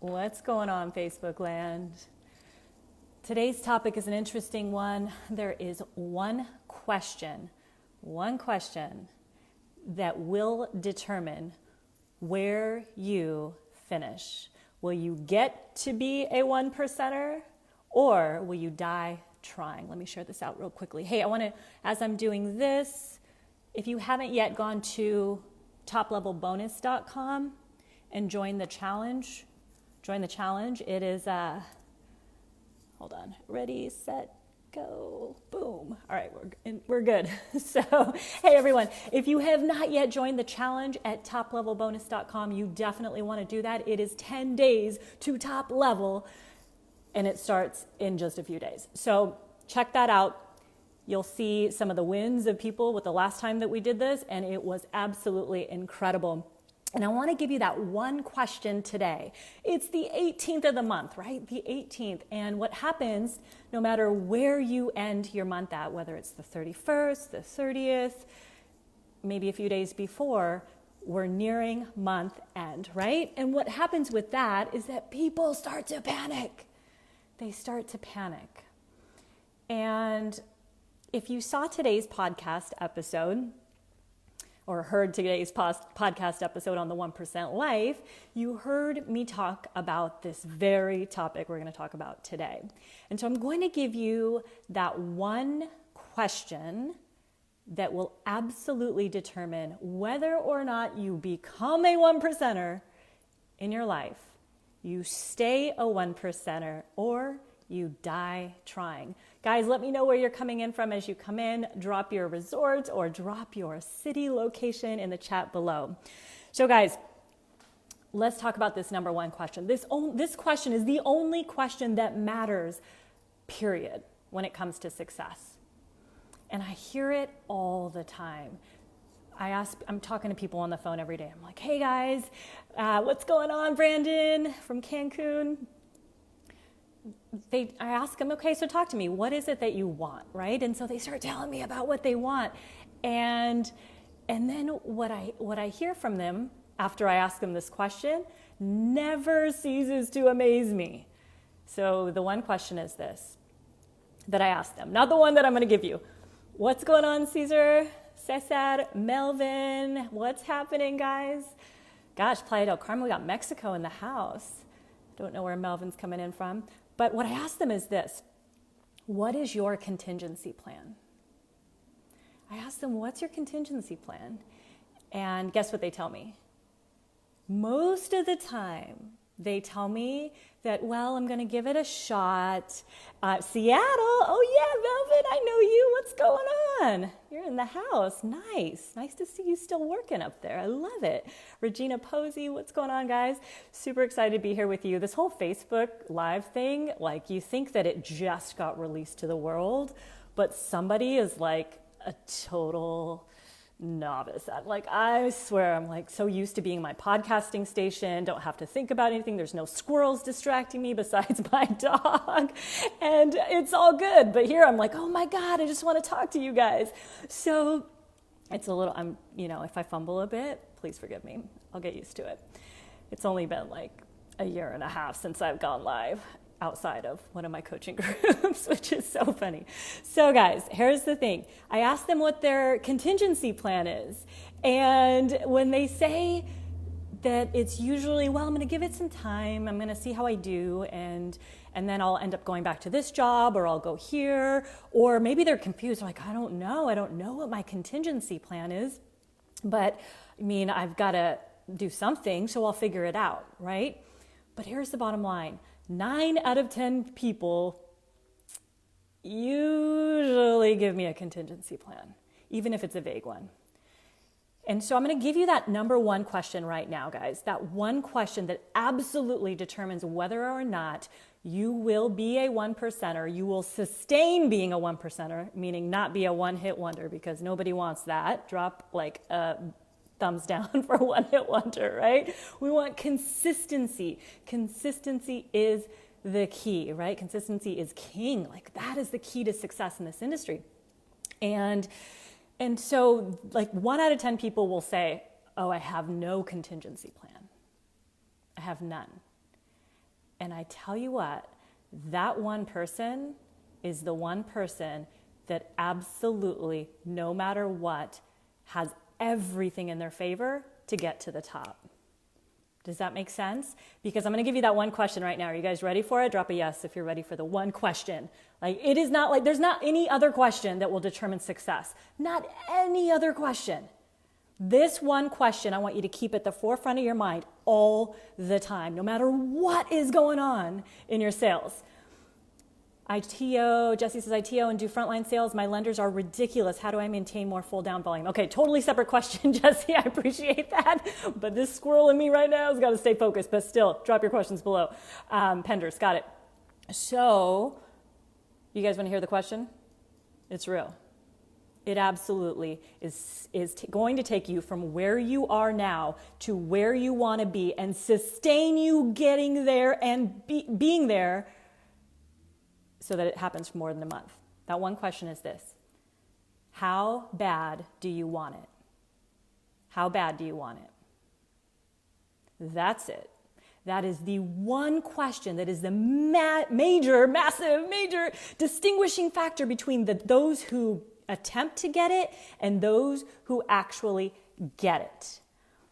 What's going on, Facebook land? Today's topic is an interesting one. There is one question that will determine where you finish. Will you get to be a one percenter or will you die trying? Let me share this out real quickly. Hey, I want to, as I'm doing this, if you haven't yet gone to toplevelbonus.com and join the challenge, It is, hold on, ready, set, go, boom. All right, we're good. So, hey everyone, if you have not yet joined the challenge at toplevelbonus.com, you definitely want to do that. It is 10 days to top level, and it starts in just a few days. So check that out. You'll see some of the wins of people with the last time that we did this, and it was absolutely incredible. And I want to give you that one question today. It's the 18th of the month, right? The 18th. And what happens, no matter where you end your month at, whether it's the 31st, the 30th, maybe a few days before, we're nearing month end, right? And what happens with that is that people start to panic. They start to panic. And if you saw today's podcast episode, or heard today's podcast episode on the 1% life, you heard me talk about this very topic we're going to talk about today. And so I'm going to give you that one question that will absolutely determine whether or not you become a 1%er in your life, you stay a 1%er, or you die trying. Guys, let me know where you're coming in from as you come in. Drop your resort or drop your city location in the chat below. So guys, let's talk about this number one question. This question is the only question that matters, period, when it comes to success. And I hear it all the time. I'm talking to people on the phone every day. I'm like, hey guys, what's going on, Brandon from Cancun? I ask them, okay, so talk to me. What is it that you want, right? And so they start telling me about what they want. And then what I hear from them after I ask them this question never ceases to amaze me. So the one question is this, that I ask them, not the one that I'm going to give you. What's going on, Cesar, Cesar, Melvin? What's happening, guys? Gosh, Playa del Carmen, we got Mexico in the house. Don't know where Melvin's coming in from. But what I ask them is this: what is your contingency plan? I ask them, what's your contingency plan? And guess what they tell me? Most of the time, they tell me that, well, I'm going to give it a shot. Seattle, oh yeah, Melvin, I know you. What's going on? You're in the house. Nice to see you still working up there. I love it. Regina Posey, what's going on, guys? Super excited to be here with you. This whole Facebook Live thing, like, you think that it just got released to the world, but somebody is like a total novice at. Like, I swear, I'm like so used to being my podcasting station, don't have to think about anything. There's no squirrels distracting me besides my dog, and it's all good. But here I'm like, oh my God, I just want to talk to you guys. So it's a little, if I fumble a bit, please forgive me. I'll get used to it. It's only been like a year and a half since I've gone live outside of one of my coaching groups, which is so funny. So guys, here's the thing. I ask them what their contingency plan is. And when they say that it's usually, well, I'm going to give it some time. I'm going to see how I do. And then I'll end up going back to this job, or I'll go here. Or maybe they're confused. They're like, I don't know what my contingency plan is. But I mean, I've got to do something, so I'll figure it out, right? But here's the bottom line. 9 out of 10 people usually give me a contingency plan, even if it's a vague one. And so I'm going to give you that number one question right now, guys. That one question that absolutely determines whether or not you will be a 1%er, you will sustain being a 1%er, meaning not be a one-hit wonder, because nobody wants that. Drop like a thumbs down for one-hit wonder, right? We want consistency. Consistency is the key, right? Consistency is king. Like, that is the key to success in this industry. And so like 1 out of 10 people will say, oh, I have no contingency plan. I have none. And I tell you what, that one person is the one person that absolutely, no matter what, has everything in their favor to get to the top. Does that make sense? Because I'm going to give you that one question right now. Are you guys ready for it? Drop a yes if you're ready for the one question. Like, it is not like there's not any other question that will determine success. Not any other question. This one question, I want you to keep at the forefront of your mind all the time, no matter what is going on in your sales. Jesse says, I TO and do frontline sales. My lenders are ridiculous. How do I maintain more full down volume? Okay, totally separate question, Jesse. I appreciate that. But this squirrel in me right now has got to stay focused. But still, drop your questions below. Penders, got it. So, you guys want to hear the question? It's real. It absolutely is going to take you from where you are now to where you want to be and sustain you getting there and being there so that it happens for more than a month. That one question is this: how bad do you want it? How bad do you want it? That's it. That is the one question that is the major distinguishing factor between those who attempt to get it and those who actually get it.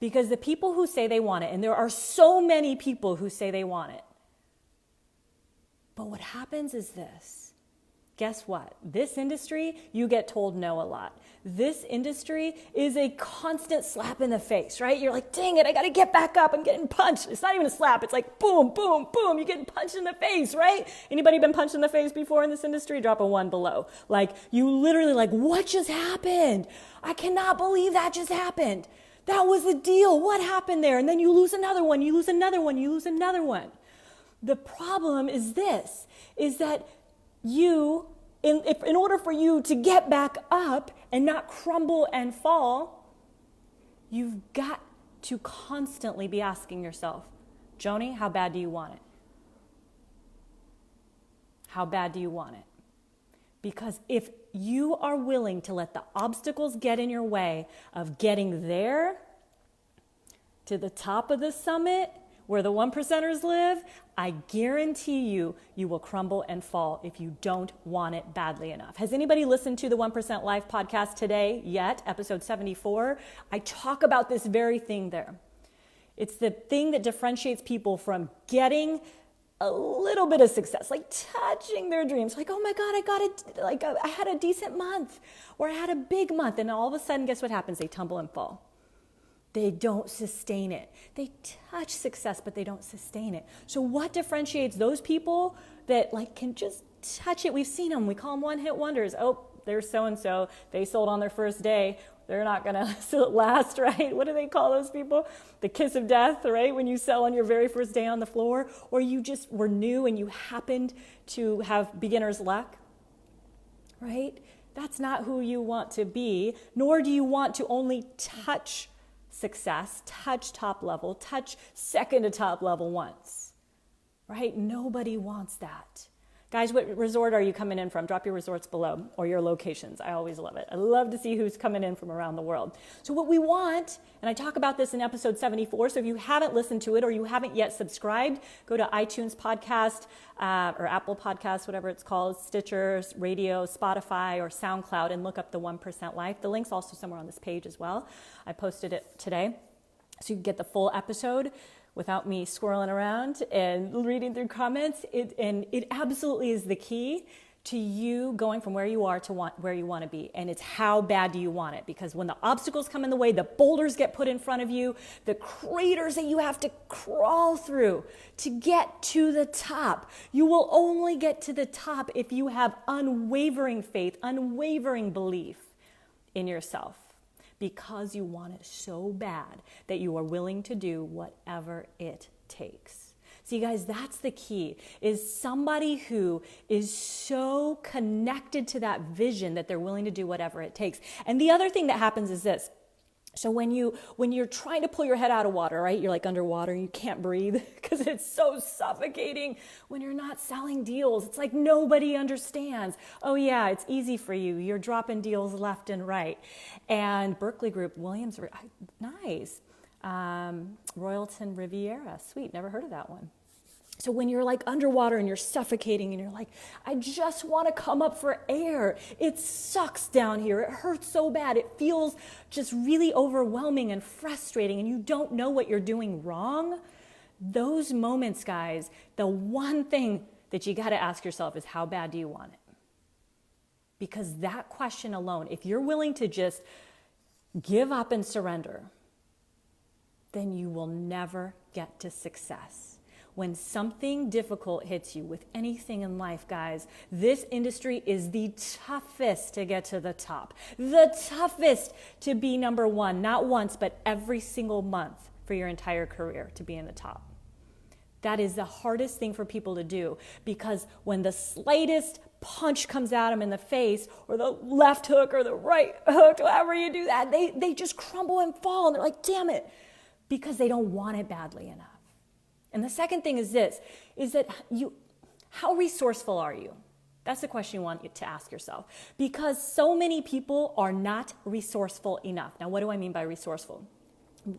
Because the people who say they want it, and there are so many people who say they want it, but what happens is this. Guess what? This industry, you get told no a lot. This industry is a constant slap in the face, right? You're like, dang it, I got to get back up. I'm getting punched. It's not even a slap. It's like boom, boom, boom. You're getting punched in the face, right? Anybody been punched in the face before in this industry? Drop a 1 below. Like, you literally like, what just happened? I cannot believe that just happened. That was the deal. What happened there? And then you lose another one. You lose another one. You lose another one. The problem is this, is that you, in order for you to get back up and not crumble and fall, you've got to constantly be asking yourself, Joni, how bad do you want it? How bad do you want it? Because if you are willing to let the obstacles get in your way of getting there to the top of the summit, where the 1%ers live, I guarantee you, you will crumble and fall if you don't want it badly enough. Has anybody listened to the 1% Life podcast today yet, episode 74? I talk about this very thing there. It's the thing that differentiates people from getting a little bit of success, like touching their dreams. Like, oh my God, I got it. Like, I had a decent month, or I had a big month. And all of a sudden, guess what happens? They tumble and fall. They don't sustain it. They touch success, but they don't sustain it. So what differentiates those people that like can just touch it? We've seen them. We call them one-hit wonders. Oh, they're so-and-so. They sold on their first day. They're not going to last, right? What do they call those people? The kiss of death, right? When you sell on your very first day on the floor, or you just were new and you happened to have beginner's luck, right? That's not who you want to be, nor do you want to only touch success, touch top level, touch second to top level once, right? Nobody wants that. Guys, what resort are you coming in from? Drop your resorts below, or your locations. I always love it. I love to see who's coming in from around the world. So what we want, and I talk about this in episode 74, so if you haven't listened to it or you haven't yet subscribed, go to iTunes podcast or Apple Podcast, whatever it's called, Stitcher, Radio, Spotify, or SoundCloud, and look up the 1% Life. The link's also somewhere on this page as well. I posted it today, so you can get the full episode without me squirreling around and reading through comments. It absolutely is the key to you going from where you are to where you want to be. And it's how bad do you want it? Because when the obstacles come in the way, the boulders get put in front of you, the craters that you have to crawl through to get to the top, you will only get to the top if you have unwavering faith, unwavering belief in yourself. Because you want it so bad that you are willing to do whatever it takes. See, guys, that's the key, is somebody who is so connected to that vision that they're willing to do whatever it takes. And the other thing that happens is this. So when you're trying to pull your head out of water, right? You're like underwater and you can't breathe because it's so suffocating. When you're not selling deals, it's like nobody understands. Oh yeah, it's easy for you. You're dropping deals left and right. And Berkeley Group, Williams, nice. Royalton Riviera, sweet, never heard of that one. So when you're like underwater and you're suffocating and you're like, I just want to come up for air. It sucks down here. It hurts so bad. It feels just really overwhelming and frustrating and you don't know what you're doing wrong. Those moments, guys, the one thing that you got to ask yourself is how bad do you want it? Because that question alone, if you're willing to just give up and surrender, then you will never get to success. When something difficult hits you with anything in life, guys, this industry is the toughest to get to the top. The toughest to be number one, not once, but every single month for your entire career to be in the top. That is the hardest thing for people to do because when the slightest punch comes at them in the face or the left hook or the right hook, however you do that, they just crumble and fall and they're like, damn it, because they don't want it badly enough. And the second thing is this, is that how resourceful are you? That's the question you want to ask yourself. Because so many people are not resourceful enough. Now, what do I mean by resourceful?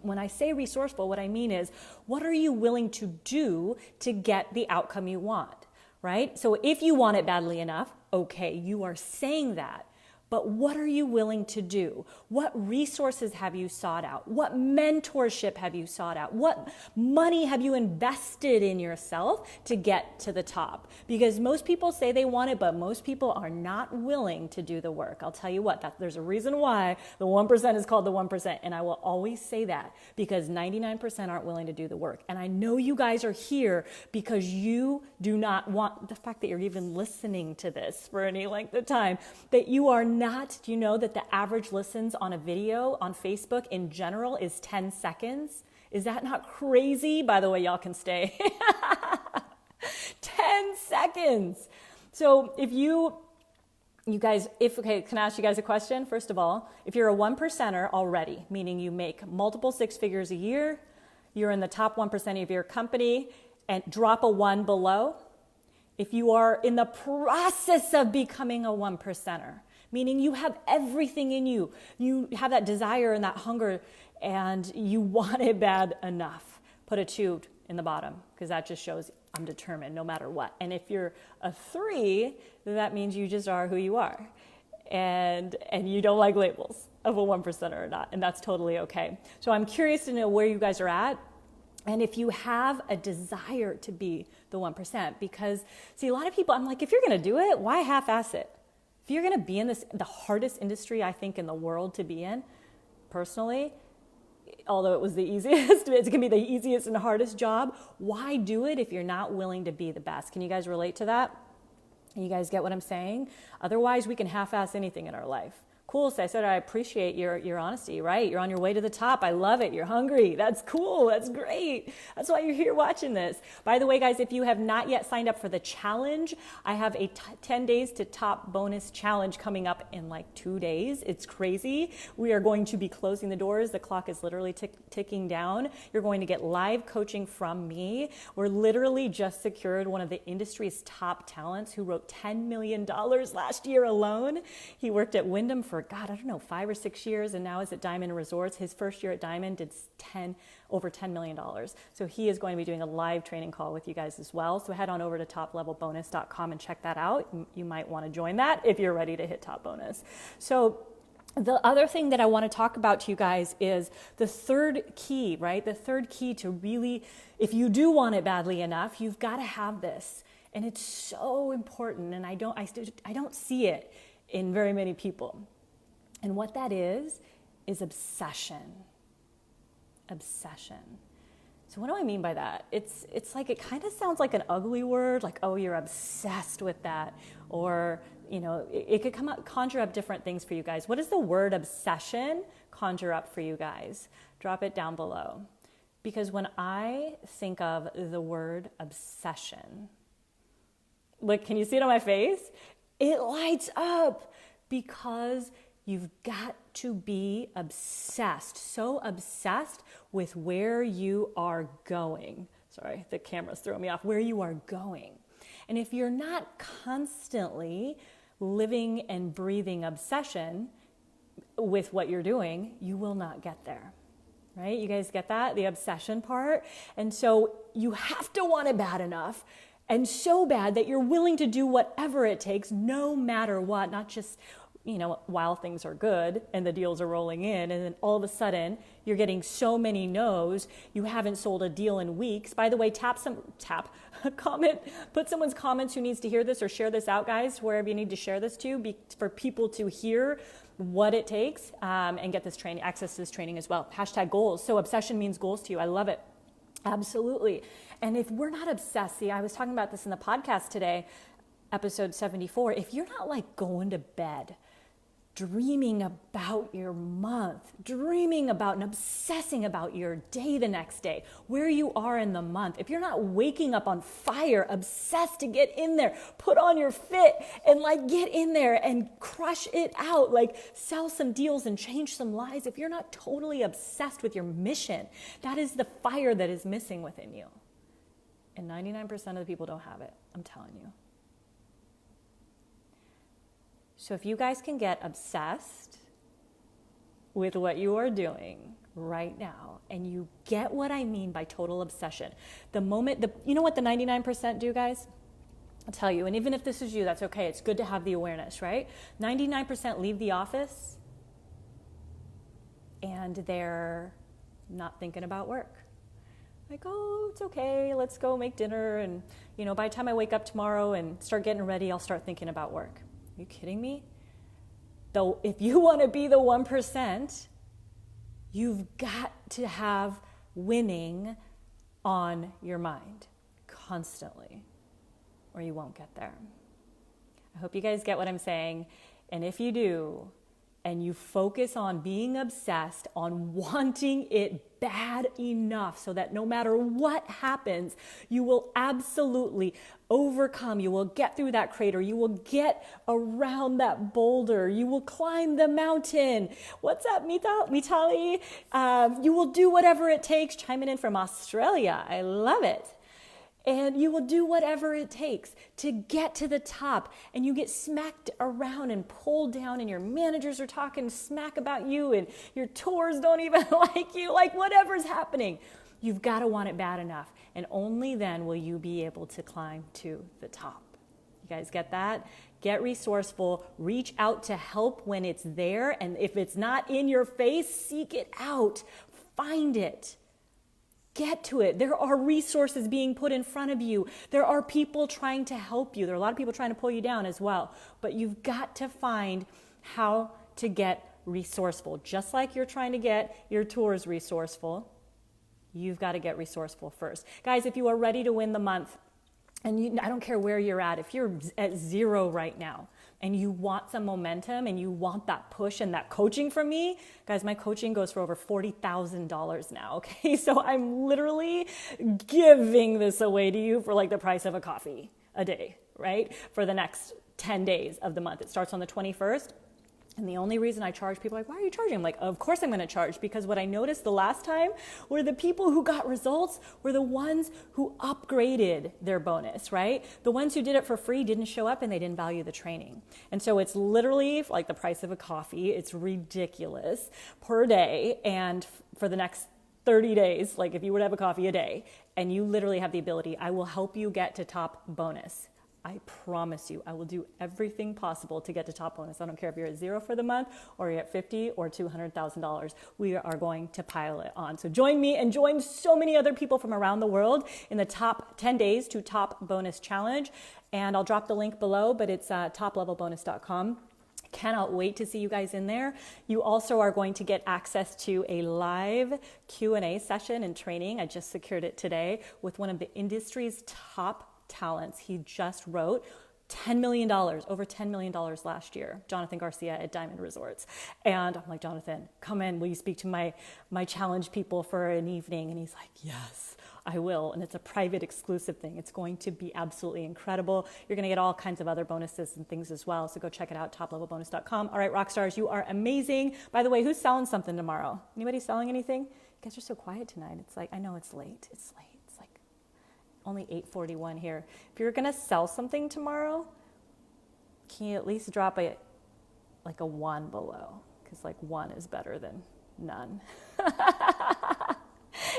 When I say resourceful, what I mean is, what are you willing to do to get the outcome you want, right? So if you want it badly enough, okay, you are saying that. But what are you willing to do? What resources have you sought out? What mentorship have you sought out? What money have you invested in yourself to get to the top? Because most people say they want it, but most people are not willing to do the work. I'll tell you what, there's a reason why the 1% is called the 1%. And I will always say that because 99% aren't willing to do the work. And I know you guys are here because you do not want the fact that you're even listening to this for any length of time, that you are not. Do you know that the average listens on a video on Facebook in general is 10 seconds? Is that not crazy? By the way, y'all can stay. 10 seconds. So if you guys, can I ask you guys a question? First of all, if you're a 1%er already, meaning you make multiple six figures a year, you're in the top 1% of your company, and drop a 1 below. If you are in the process of becoming a 1%er, meaning you have everything in you. You have that desire and that hunger and you want it bad enough. Put a 2 in the bottom because that just shows I'm determined no matter what. And if you're a 3, then that means you just are who you are. And you don't like labels of a 1%er or not. And that's totally okay. So I'm curious to know where you guys are at. And if you have a desire to be the 1%, because see, a lot of people, I'm like, if you're going to do it, why half-ass it? If you're going to be in the hardest industry, I think, in the world to be in, personally, although it was the easiest, it's going to be the easiest and hardest job, why do it if you're not willing to be the best? Can you guys relate to that? You guys get what I'm saying? Otherwise, we can half-ass anything in our life. Cool, so I said I appreciate your honesty, right? You're on your way to the top. I love it. You're hungry. That's cool. That's great. That's why you're here watching this. By the way, guys, if you have not yet signed up for the challenge, I have a 10 days to top bonus challenge coming up in like 2 days. It's crazy. We are going to be closing the doors. The clock is literally ticking down. You're going to get live coaching from me. We're literally just secured one of the industry's top talents who wrote $10 million last year alone. He worked at Wyndham for God, I don't know, 5 or 6 years, and now is at Diamond Resorts. His first year at Diamond did over $10 million. So he is going to be doing a live training call with you guys as well. So head on over to toplevelbonus.com and check that out. You might want to join that if you're ready to hit top bonus. So the other thing that I want to talk about to you guys is the third key, right? The third key to really, if you do want it badly enough, you've got to have this. And it's so important, and I don't see it in very many people. And what that is obsession. Obsession. So what do I mean by that? It's like, it kind of sounds like an ugly word, like, oh, you're obsessed with that. Or, you know, it could conjure up different things for you guys. What does the word obsession conjure up for you guys? Drop it down below. Because when I think of the word obsession, look, can you see it on my face? It lights up because you've got to be obsessed, so obsessed with where you are going. Sorry, the camera's throwing me off. Where you are going. And if you're not constantly living and breathing obsession with what you're doing, you will not get there. right? You guys get that? The obsession part. And so you have to want it bad enough and so bad that you're willing to do whatever it takes, no matter what, not just, while things are good and the deals are rolling in, and then all of a sudden you're getting so many no's, you haven't sold a deal in weeks. By the way, comment, put someone's comments who needs to hear this, or share this out, guys, wherever you need to share this to, for people to hear what it takes, and get this training, access to this training as well. #goals. So obsession means goals to you. I love it. Absolutely. And if we're not obsessed, see, I was talking about this in the podcast today, episode 74, if you're not like going to bed dreaming about your month, dreaming about and obsessing about your day the next day, where you are in the month, if you're not waking up on fire, obsessed to get in there, put on your fit and like get in there and crush it out, like sell some deals and change some lives, if you're not totally obsessed with your mission, that is the fire that is missing within you. And 99% of the people don't have it, I'm telling you. So if you guys can get obsessed with what you are doing right now, and you get what I mean by total obsession, you know what the 99% do, guys? I'll tell you, and even if this is you, that's okay. It's good to have the awareness, right? 99% leave the office and they're not thinking about work. Like, oh, it's okay, let's go make dinner. And, by the time I wake up tomorrow and start getting ready, I'll start thinking about work. Are you kidding me? Though, if you want to be the 1%, you've got to have winning on your mind constantly, or you won't get there. I hope you guys get what I'm saying. And if you do, and you focus on being obsessed, on wanting it bad enough so that no matter what happens, you will absolutely overcome. You will get through that crater. You will get around that boulder. You will climb the mountain. What's up, Mitali? You will do whatever it takes. Chiming in from Australia. I love it. And you will do whatever it takes to get to the top, and you get smacked around and pulled down, and your managers are talking smack about you, and your tours don't even like you, like whatever's happening. You've got to want it bad enough, and only then will you be able to climb to the top. You guys get that? Get resourceful, reach out to help when it's there, and if it's not in your face, seek it out, find it. Get to it. There are resources being put in front of you. There are people trying to help you. There are a lot of people trying to pull you down as well. But you've got to find how to get resourceful. Just like you're trying to get your tours resourceful, you've got to get resourceful first. Guys, if you are ready to win the month, and I don't care where you're at, if you're at 0 right now, and you want some momentum and you want that push and that coaching from me, guys, my coaching goes for over $40,000 now, okay? So I'm literally giving this away to you for like the price of a coffee a day, right? For the next 10 days of the month. It starts on the 21st. And the only reason I charge, people are like, why are you charging? I'm like, of course I'm going to charge, because what I noticed the last time were the people who got results were the ones who upgraded their bonus, right? The ones who did it for free didn't show up and they didn't value the training. And so it's literally like the price of a coffee. It's ridiculous per day. And for the next 30 days, like if you were to have a coffee a day and you literally have the ability, I will help you get to top bonus. I promise you, I will do everything possible to get to top bonus. I don't care if you're at 0 for the month or you're at 50 or $200,000. We are going to pile it on. So join me and join so many other people from around the world in the top 10 days to top bonus challenge. And I'll drop the link below, but it's toplevelbonus.com. Cannot wait to see you guys in there. You also are going to get access to a live Q&A session and training. I just secured it today with one of the industry's top talents. He just wrote $10 million, over $10 million last year, Jonathan Garcia at Diamond Resorts. And I'm like, Jonathan, come in. Will you speak to my challenge people for an evening? And he's like, yes, I will. And it's a private exclusive thing. It's going to be absolutely incredible. You're going to get all kinds of other bonuses and things as well. So go check it out, toplevelbonus.com. All right, rock stars, you are amazing. By the way, who's selling something tomorrow? Anybody selling anything? You guys are so quiet tonight. It's like, I know it's late. It's late. Only 8:41 here. If you're gonna sell something tomorrow, can you at least drop a 1 below? Because 1 is better than none.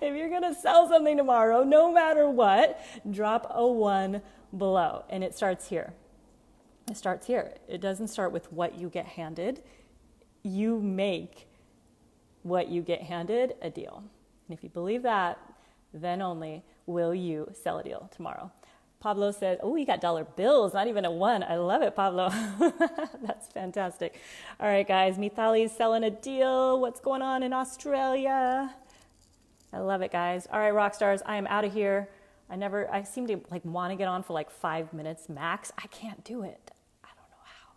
If you're going to sell something tomorrow, no matter what, drop a 1 below. And it starts here. It starts here. It doesn't start with what you get handed. You make what you get handed a deal. And if you believe that, then only will you sell a deal tomorrow. Pablo said, oh, you got dollar bills, not even a 1. I love it, Pablo. That's fantastic. All right, guys, Mithali's selling a deal. What's going on in Australia? I love it, guys. All right, rock stars, I am out of here. I seem to want to get on for 5 minutes max. I can't do it. I don't know how.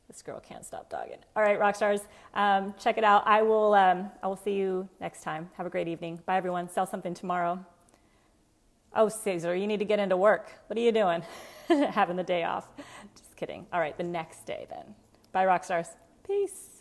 This girl can't stop dogging. All right, rock stars, check it out. I will see you next time. Have a great evening. Bye, everyone. Sell something tomorrow. Oh, Caesar, you need to get into work. What are you doing? Having the day off. Just kidding. All right, the next day then. Bye, rock stars. Peace.